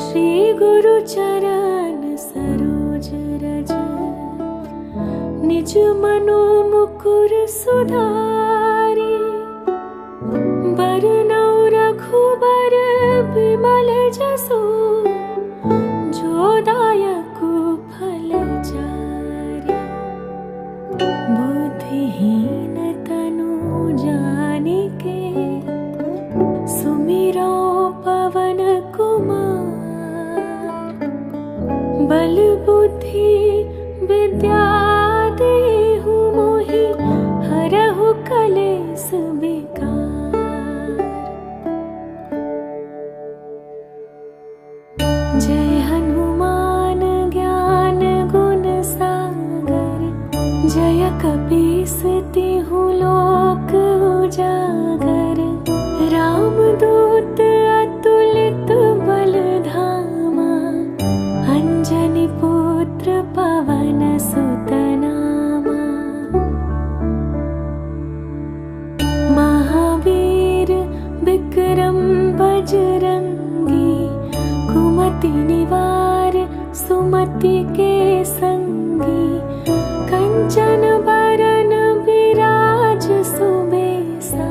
श्री गुरु चरण सरोज रज, निज मनो मुकुर सुधारी। बरनौ रघुबर बिमल जसु, जो दायक फल चारि। बुद्धिहीन तनु जानिके, सुमिरौ पवन कुमार। बल बुद्धि विद्या देहु मोहि, हरहु कलेस विकार। जय हनुमान ज्ञान गुण सागर, जय कपीस तिहु लोक उजागर। रामदूत अतुलित बल धामा, अंजनी पुत्र पवन सुत नामा। महावीर विक्रम बजरंगी, कुमति निवार सुमति के संगी। कंचन बरन विराज सुबेसा,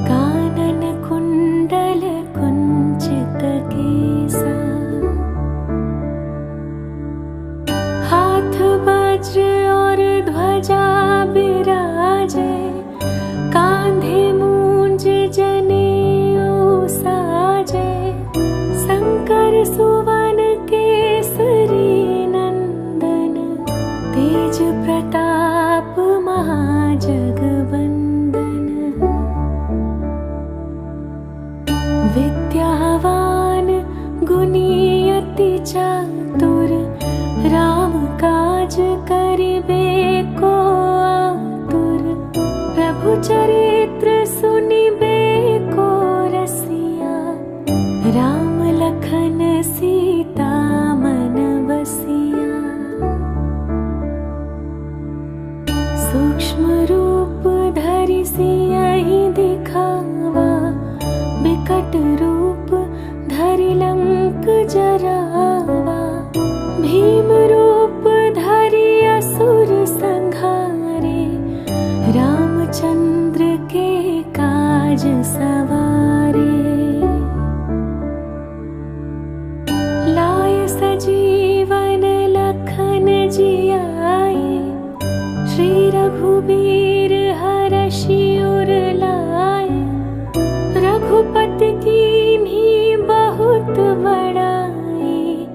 कानन कुंडल कुंचित केसा। हाथ वज्र और ध्वजा बिराजे, कांधे मूंज जनेऊ साजे। शंकर सुवन केसरी नंदन, तेज प्रताप महाजगवंदन। विद्यावान गुणी अति चातुर, राम काज करिबे को आतुर। प्रभु चरित्र सुनिबे को रसिया, राम लखन सीता मन बसिया। सूक्ष्म रूप धरि सियहि दिखावा, विकट रूप धरि लंक जरावा। भीम रूप धरि असुर संहारे, रामचंद्र के काज सवारे। लाय सजीवन लखन जियाए, श्री रघुबीर हरषि उर लाए। रघुपति कीन्ही बहुत बड़ाई,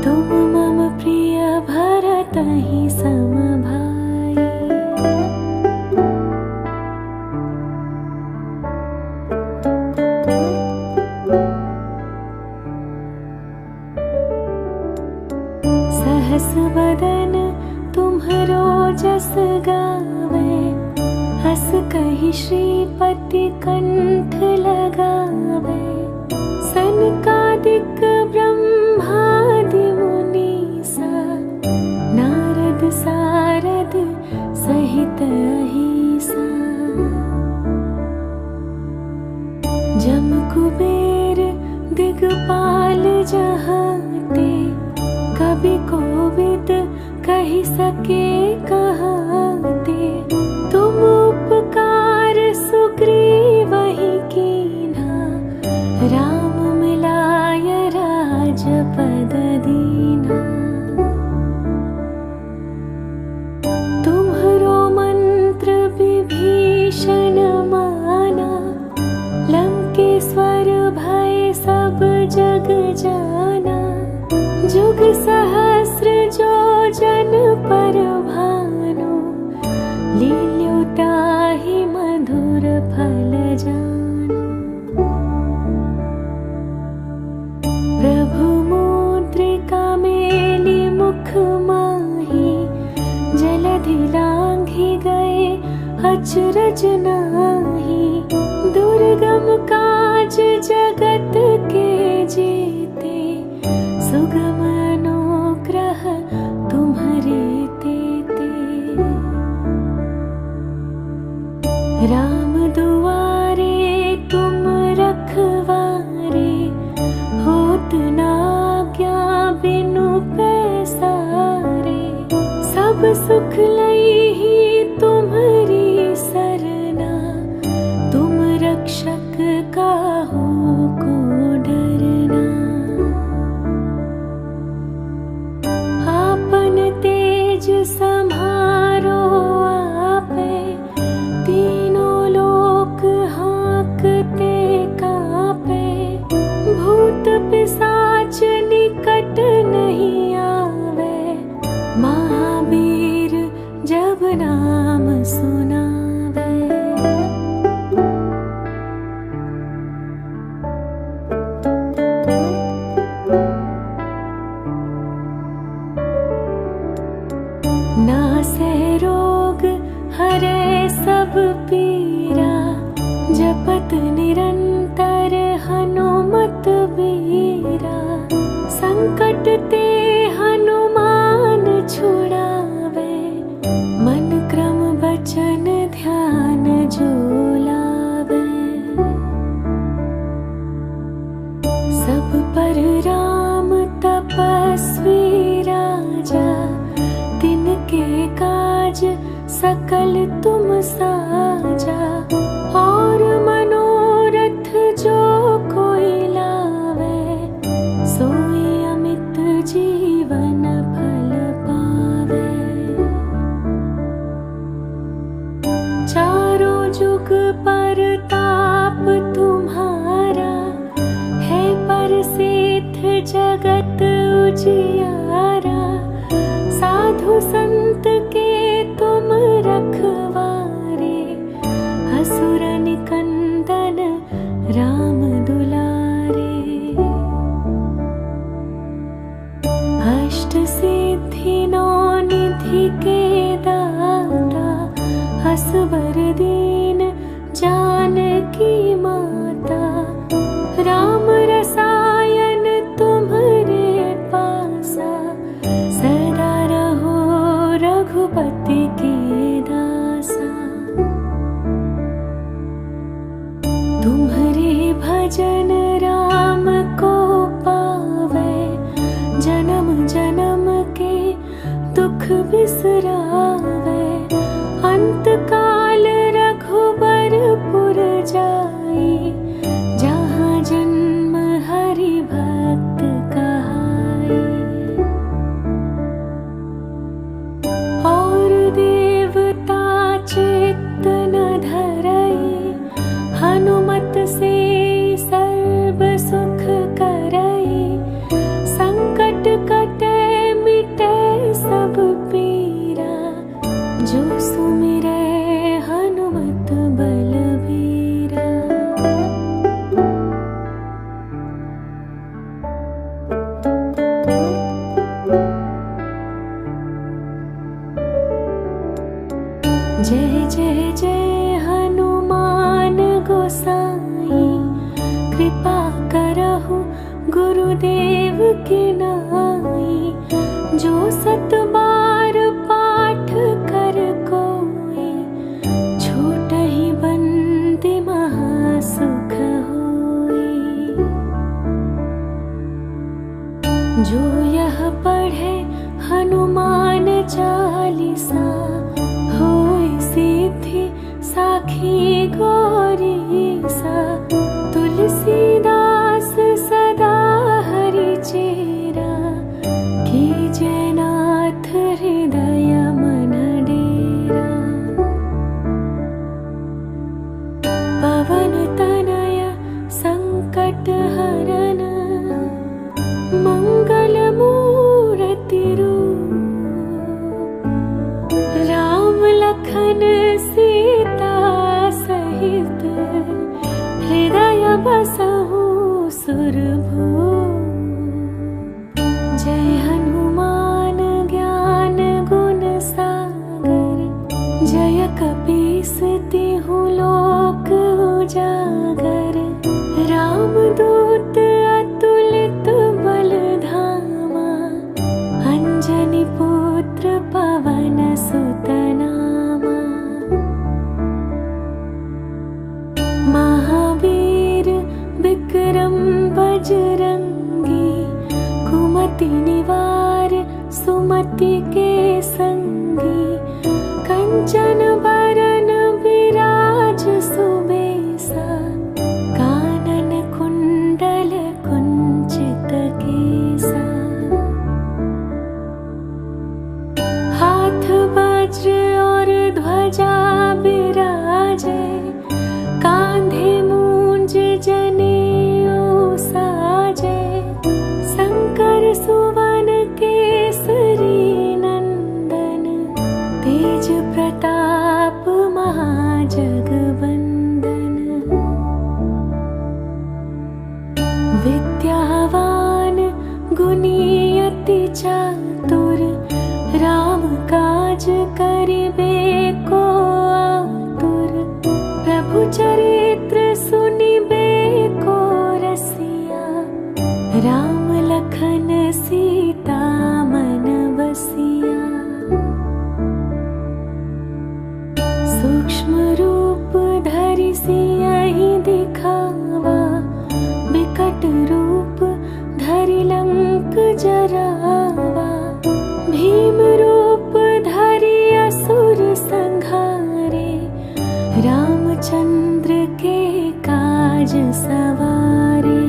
तुम मम प्रिय भरतहि सम भाई। सहस बदन तुम्हरो जस गावे, हस कहि श्रीपति कंठ लगावे। सनकादिक ब्रह्मादि मुनीसा, नारद सारद सहित अहिसा। जम कुबेर दिगपाल जहाते, कवि कोविद कहि सके कहाते। तुम उपकार सुग्रीवहि कीन्हा, राम मिलाय राजपद दीन्हा। तुम्हरो मंत्र विभीषण माना, लंकेश्वर भय सब जग जाना। जुग सहस्र जो जन पर भानु, लील्यो ताहि मधुर फल जानु। प्रभु मुद्रिका मेली मुख माही, जलधि लांघि गए अचरज नाही। दुर्गम काज जगत के जेते, सुगम अनुग्रह तुम्हरे तेते। राम दुआरे तुम रखवारे, होत ना सुख लई ही तुम्हारी सरना, तुम रक्षक काहू को डरना। आपन तेज सम्हारो आपे, तीनों लोक हाँकते कापे। भूत पिशाच निकट नहीं आवे, महावीर जब नाम सुनावे। नासे रोग हरे सब पीरा, जपत निरंतर हनुमत बीरा। संकट ते हनुमान छुड़ावे, मन क्रम वचन ध्यान जो लावे। सब पर राम तपस्वी राजा, तिनके काज सकल तुम साजा। और मनोरथ जो कोई लावे, सोई अमित जीवन फल पावे। चारों जुग परताप तुम्हारा, है प्रसिद्ध जगत उजियारा। साधु संत के तुम रखवारे, असुर निकंदन राम दुलारे। अष्ट सिद्धि नौ निधि के दाता, असवर दीन जानकी माता। राम रसायन तुम्हारे पासा, सदा रहो रघुपति के दासा। तुम्हारे भजन राम को पावे, जन्म जन्म के दुख बिसरावे। अंत काल रघुबरपुर जाई, जहाँ जन्म हरि भक्त कहाई। और देवता चित्त न धरई, हनुमत से सर्व सुख करई। संकट कटे मिटे सब पीरा, जो सुमिरै हनुमत बलबीरा। जय जय जय हनुमान गोसाई, कृपा करहु गुरुदेव की नाई। जो सत बार पाठ कर कोई, छूटहि बंदी महासुख होई। जो यह पढ़े हनुमान चालीसा, होय सिद्धि साखी गौरीसा। तुलसीदास सदा हरि चेरा, कीजय नाथ हृदय मन डेरा। पवन तनय संकट हरन, मंगल मूर्ति रूप। राम लखन सीता सहित, हृदय बसहु सुरभूप। जय हनुमान ज्ञान गुण सागर, जय कपीस तिहु लोक उजागर। रामदूत अतुलित बल धामा, अंजनी पुत्र पवन सुत नामा। महावीर विक्रम बजरंगी, कुमति निवार सुमति के संगी। कंचन बरन विराज सुबेसा, कानन कुंडल कुंचित केसा। हाथ वज्र और ध्वजा बिराजे, कांधे मूंज जनेऊ साजे। शंकर सुवन केसरी नंदन, तेज प्रताप महाजगवंदन। विद्यावान गुणी अति चातुर, राम काज करिबे को आतुर। प्रभु चरित्र सुनिबे को रसिया, राम लखन सीता मन बसिया। सूक्ष्म रूप धरि सियहि दिखावा, बिकट रूप धरि लंक जरावा। भीम रूप धरि असुर संहारे, रामचंद्र के काज सवारे।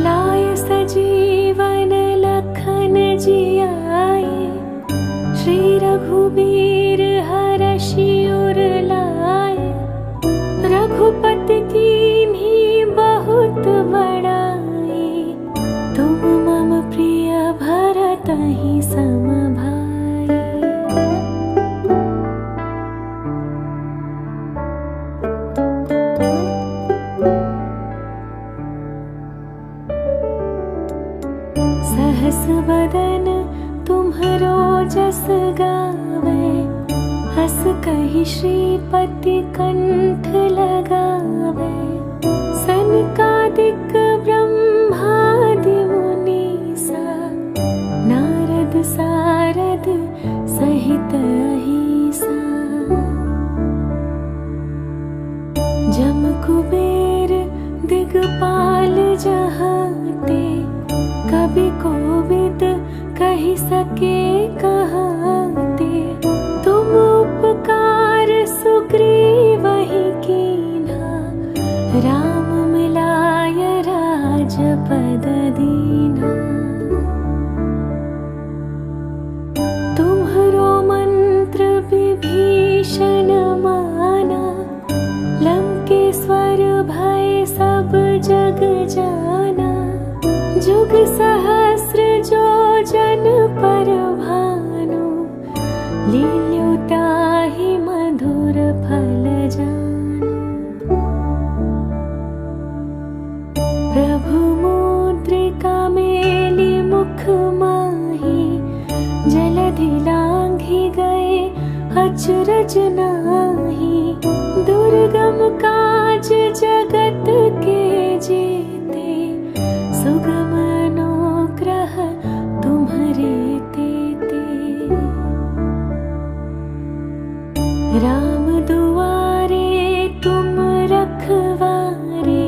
लाय सजीवन लखन जियाए, श्री रघुबीर हरषि उर लाए। रघुपति कीन्ही बहुत बड़ाई, तुम मम प्रिय भरतहि सम भाई। सहस बदन तुम्हरो जस गावे, हस कहि श्रीपति कंठ लगावे। सनकादिक ब्रह्मादि मुनीसा, नारद सारद सहित अहिसा। जम कुबेर दिगपाल जहाते, कवि कोविद कहि सके कहाते। तुम उपकार सुग्रीवहि कीन्हा, राम मिलाय राजपद दीन्हा। तुम्हरो मंत्र विभीषण माना, लंकेश्वर भय सब जग जाना। जुग सहस्र जो जन पर भानु, लील्यो ताहि मधुर फल जानु। प्रभु मुद्रिका मेलि मुख माहि, जलधि लांघि गए अचरज नाही। दुर्गम काज जगत के जेते, सुगम अनुग्रह तुम्हरे तेते। राम दुआरे तुम रखवारे,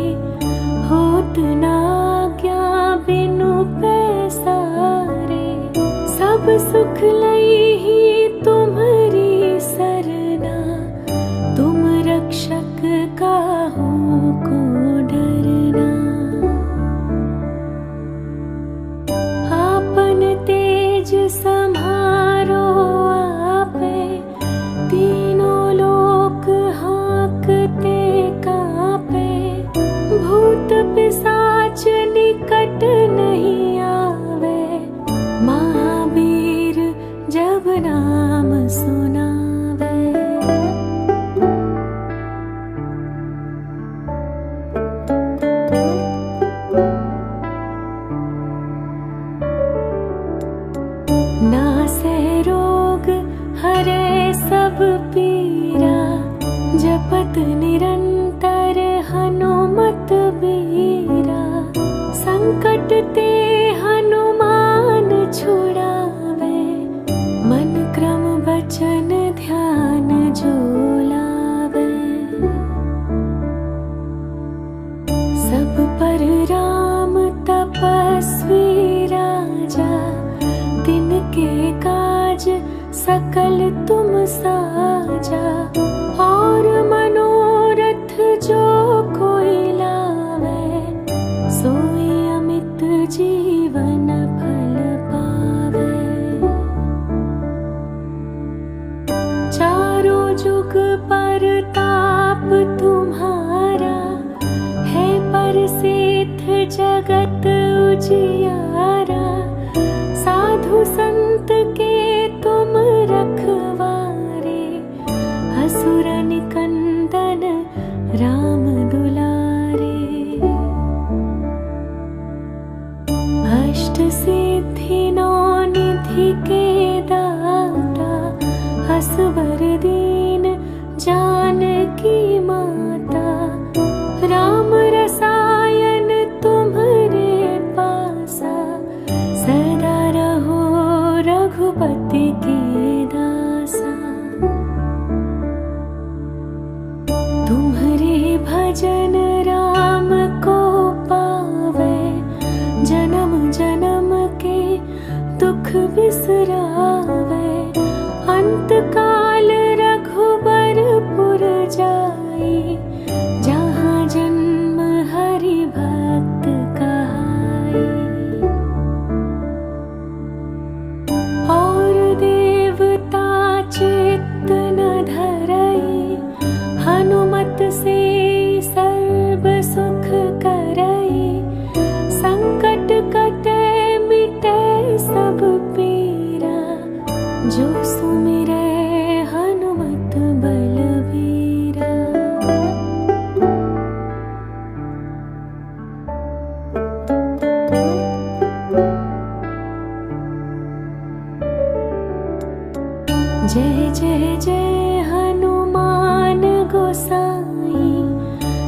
होत न आज्ञा बिनु पैसारे। सब सुख लइहि तुम्हरी सरना, तुम रक्षक काहू को डरना। आपन तेज सम्हारो आपे, तीनों लोक हाँकते कापे। भूत पिशाच निकट नहीं आवे, महावीर जब नाम सुनावे। नासै रोग हरै सब पीरा, जपत निरंतर हनुमत बीरा। संकट ते हनुमान छुड़ावे, मन क्रम बचन ध्यान जो लावे। सब पर राम तपस्वी राजा, तिनके काज सकल तुम साजा, और मनोरथ जो कोई लावे, सोई अमित जीवन फल पावे। चारों जुग पर ताप तुम्हारा, है परसिद्ध जगत उजियारा। साधु संत के तुम रखवारे, असुर निकंदन राम दुलारे। अष्ट सिद्धि नौ निधि के दाता, असवर दीन जानकी माता। राम रसायन तुम्हारे पासा, सदा रहो रघुपति के दासा। तुम्हारे भजन राम को पावे, जन्म जन्म के दुख बिसरावे। अंत काल रघुबरपुर जाई, जहाँ जन्म हरि भक्त कहाई। और देवता चित्त न धरई, हनुमत से सर्व सुख करई। संकट कटे मिटे सब पीरा, जो सुमिरै हनुमत बलबीरा। जय जय जय हनुमान गोसाई,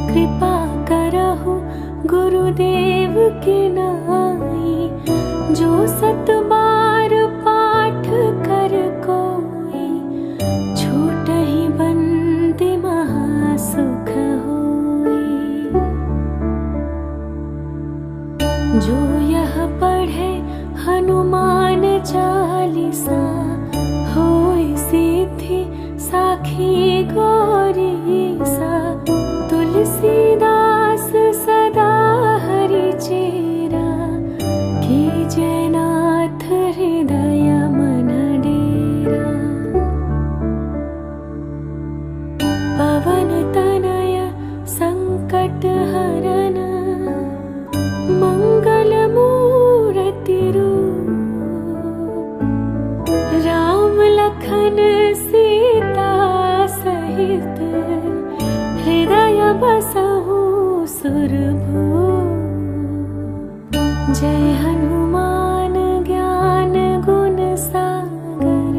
कृपा करहु गुरुदेव की नाई। जो सत बार पाठ कर कोई, छूटहि बंदी महासुख होई। जो यह पढ़े हनुमान चालीसा, होय सिद्धि साखी गौरीसा। तुलसीदास सदा हरि चेरा, कीजय नाथ हृदय मन डेरा। पवन तनय संकट हरन, मंगल मूर्ति रूप। राम लखन सीता सहित, हृदय बसहु सुरभूप। जय हनुमान ज्ञान गुण सागर,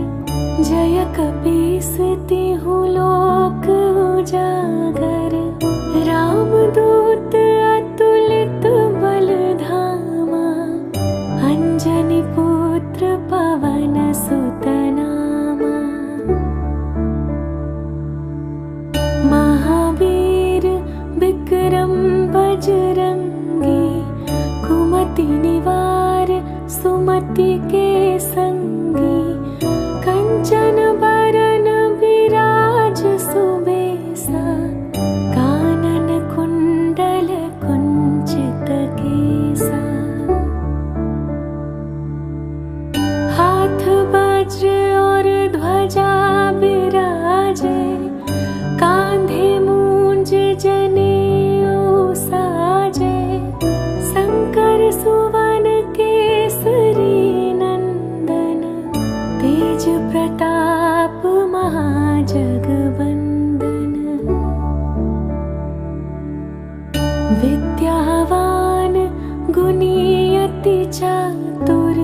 जय कपीस तिहु लोक उजागर। रामदूत अतुलित बल धामा, अंजनी पुत्र पवन सुत नामा। महावीर विक्रम बजरंगी, कुमति निवार सुमति के संगी। कंचन बरन विराज सुबेसा, कानन कुंडल कुंचित केसा। हाथ वज्र और ध्वजा बिराजे, कांधे मूंज जनेऊ साजे। शंकर सुवन केसरी नंदन, तेज प्रताप महाजगबंदन। विद्यावान गुणी अति चातुर,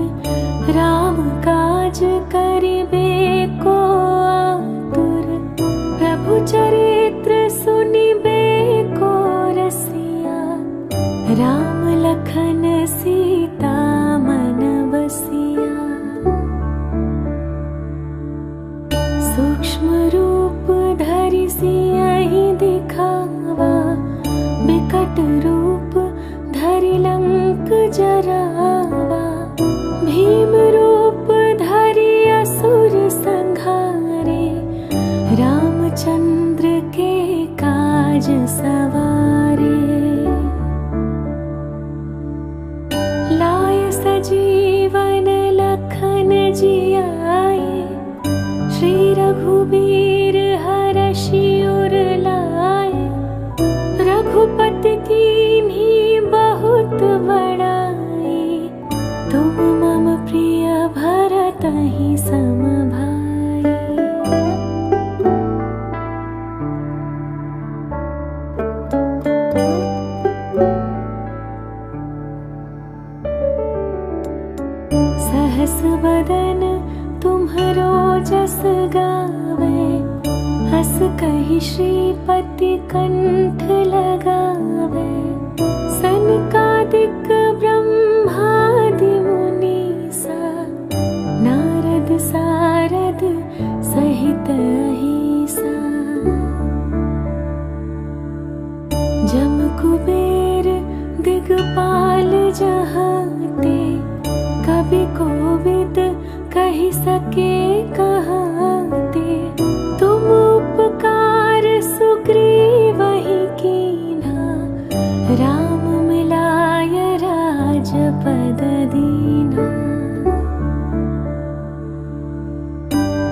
राम काज करिबे को आतुर। प्रभु चरित्र सुनिबे को रसिया, राम लखन सीता मन बसिया। सूक्ष्म रूप धरि सियहि दिखावा, बिकट रूप धरि लंक जरावा। भीम रूप धरि असुर संग चंद्र के काज सवारे। लाय सजीवन लखन जियाए, श्री रघुबीर हरषि उर लाए। रघुपति कीन्ही बहुत बड़ाई, तुम मम प्रिय भरतहि सम भाई। सहस बदन तुम्हरो जस गावे, हस कहि श्रीपति कंठ लगावे। सनकादिक ब्रह्मादि मुनीसा, नारद सारद सहित अहिसा। जम कुबेर दिगपाल जहाते, कवि कोविद कहि सके कहाते। तुम उपकार सुग्रीवहि कीन्हा, राम मिलाय राजपद दीन्हा।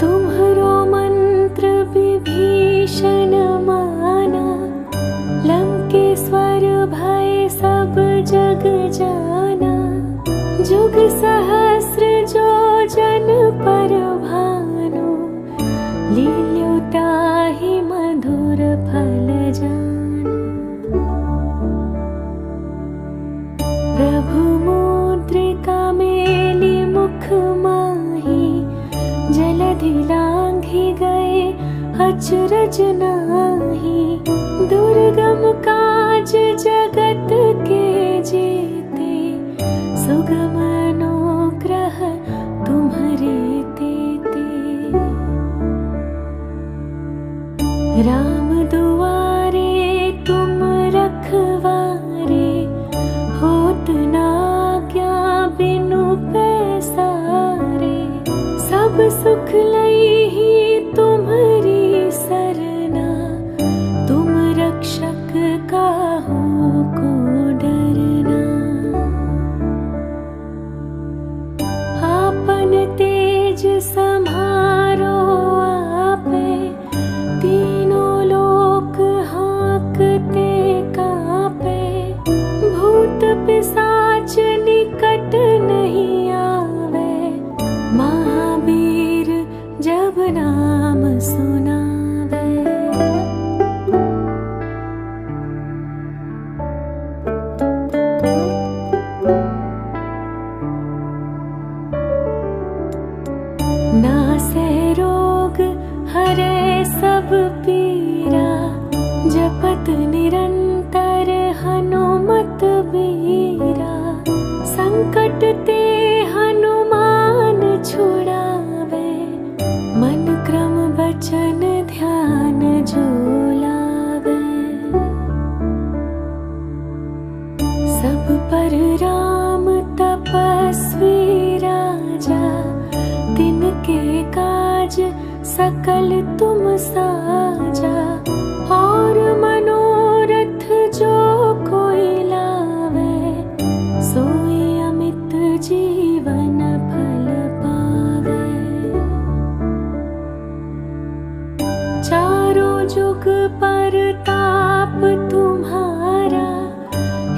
तुम्हरो मंत्र विभीषण माना, लंकेश्वर भय सब जग जाना। जुग सहस्र जो जन पर भानु, लील्यो ताहि मधुर फल जानु। प्रभु मुद्रिका मेली मुख माही, जलधि लांघि गए अचरज नाही। दुर्गम काज जगत के जेते, सुगम अनुग्रह तुम्हरे तेते। राम दुआरे तुम रखवारे, होत न आज्ञा बिनु पैसारे। सब सुख लइहि तुम्हरी सरना, तुम रक्षक काहू को डरना। आपन तेज सम्हारो आपे, तीनों लोक हाँकते कापे। भूत पिशाच निकट नहीं आवे, महावीर जब नाम सुनावे। नासै रोग हरै सब पीरा, जपत निरंतर हनुमत बीरा। संकट ते हनुमान छुड़ावे, मन क्रम वचन ध्यान जो लावे। सब पर राम तपस्वी राजा, तिनके काज सकल तुम साजा। और मनोरथ जो कोई लावे, सोई अमित जीवन फल पावे। चारों जुग परताप तुम्हारा,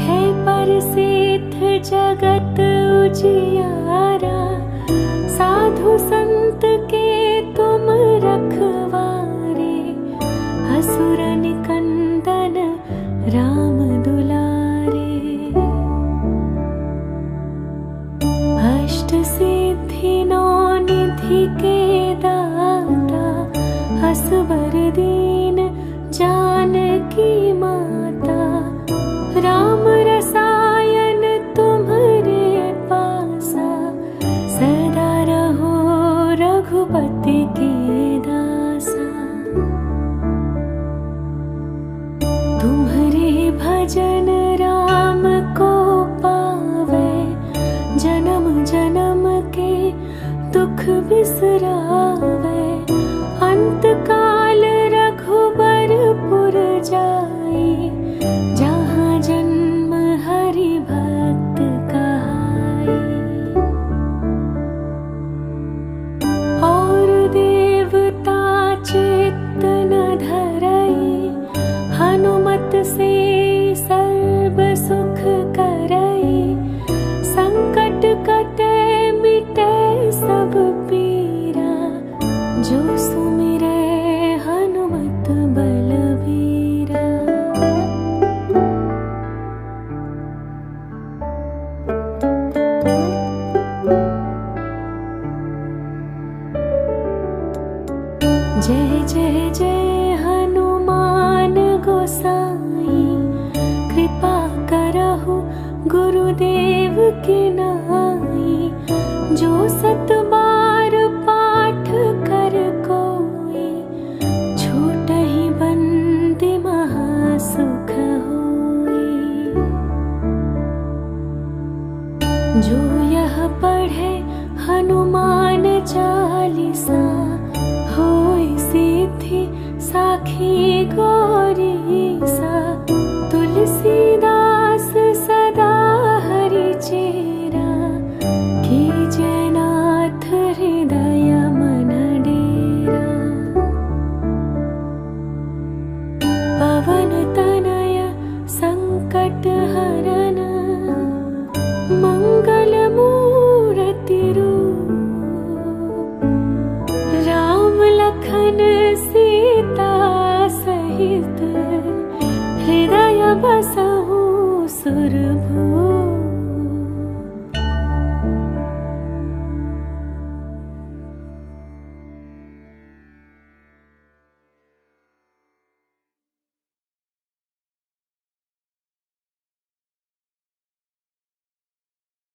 है प्रसिद्ध जगत उजियारा। साधु संत के तुम रखवारे, असुर निकंदन राम दुलारे। अष्ट सिद्धि नौ निधि के दाता, असबर दीन जानकी माता। राम रसायन तुम्हरे पासा, सदा रहो रघुपति के दासा। तुम्हरे भजन राम को पावे, जन्म जन्म के दुख बिसरावे। अंत काल रघु गुरुदेव की नाई। जो 7 बार पाठ कर कोई, छूट ही बंदी महासुख होई। जो यह पढ़े हनुमान चालीसा, होय सिद्धि साखी गौरीसा। तुलसीदास सदा हरि चेरा, कीजे नाथ हृदय मन डेरा। पवन तनय संकट हरन, मंगल मूर्ति रूप। राम लखन सीता सहित, हृदय बसहु सुरभूप।